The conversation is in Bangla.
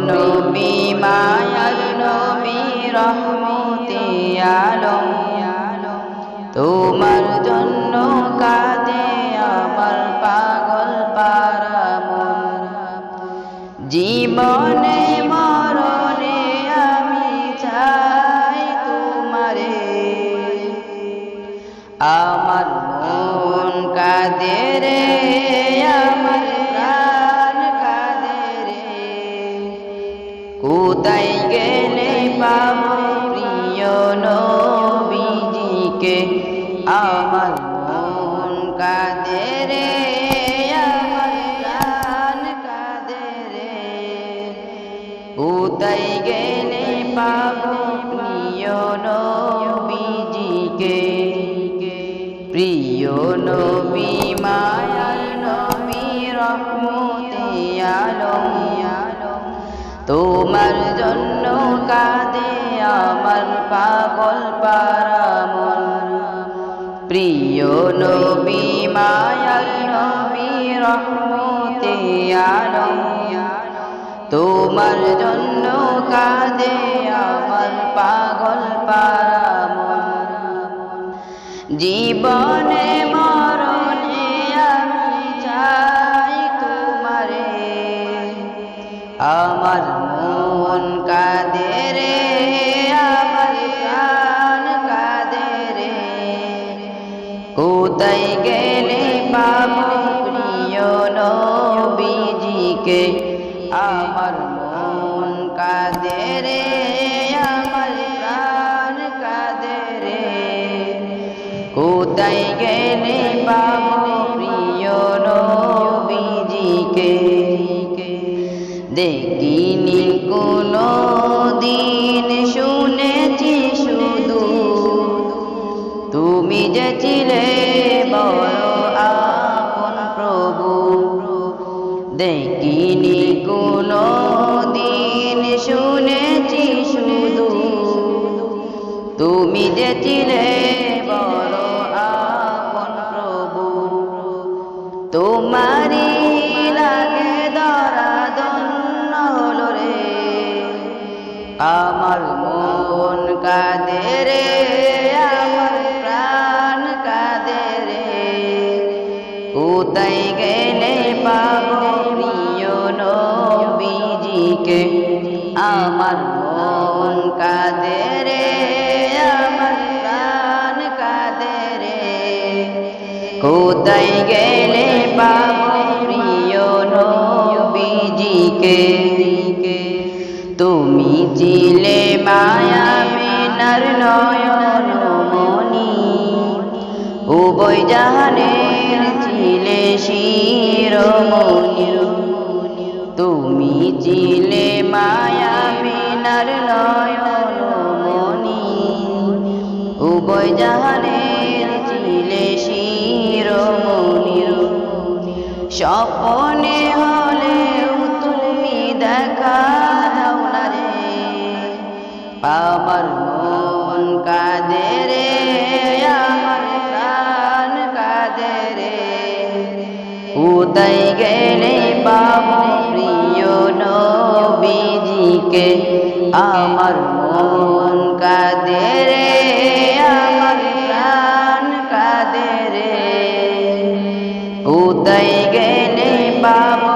নবী মায়ার নবী রহমতে আলম তোমার জন্য কাঁদে আমার পাগল পারা মন জীবনে মরণে আমি চাই তোমারে আমার মন কাঁদে রে আমার প্রাণ কাঁদে রে কোথায় গেলে পাবো প্রিয় নবীজিকে আমার মন কাঁদে রে আমার প্রাণ কাঁদে রে কোথায় গেলে পাবো প্রিয় নবীজিকে প্রিয় নবী মায়ার নবী রহমতে আলম তোমার জন্য কাঁদে আমার পাগল পারা মন প্রিয় নবী মায়ার নবী রহমতে আলম তোমার জন্য কাঁদে আমার পাগল পারা মন জীবনে মরণে আমি চাই তোমারে আমার মন কাঁদে রে আমার প্রাণ কাঁদে রে কোথায় গেলে পাবো প্রিয় নবীজিকে আমার মন কাঁদে রে আমার প্রাণ কাঁদে রে কোথায় গেলে পাবো প্রিয় নবীজিকে দেখিনি কোনো দিন শুনেছি শুধু তুমি যে ছিলে বড় আপন প্রভু দেখিনি কোনো দিন শুনেছি শুধু তুমি যে ছিলে বড় আপন প্রভু তোমারি লাগে ধরা ধন্য হলো রে আমার মন কাঁদে রে আমার প্রাণ কাঁদে রে কোথায় গেলে পাবো প্রিয় নবীজিকে আমার মন কাঁদে রে আমার প্রাণ কাঁদে রে কোথায় গেলে পাবো প্রিয় নবীজিকে তুমি ছিলে মায়া মিনার নয়ন মনি উভয় জাহানের ছিলে শিরোমণি তুমি ছিলে মায়া মিনার নয়ন মনি উভয় জাহানের ছিলে শিরোমণি স্বপ্নে হলেও তুমি দেখা দাও না রে আমার মন কাঁদে রে আমার প্রাণ কাঁদে রে কোথায় গেলে পাবো প্রিয় নবীজিকে আমার মন কাঁদে রে আমার প্রাণ কাঁদে রে কোথায় গেলে পাবো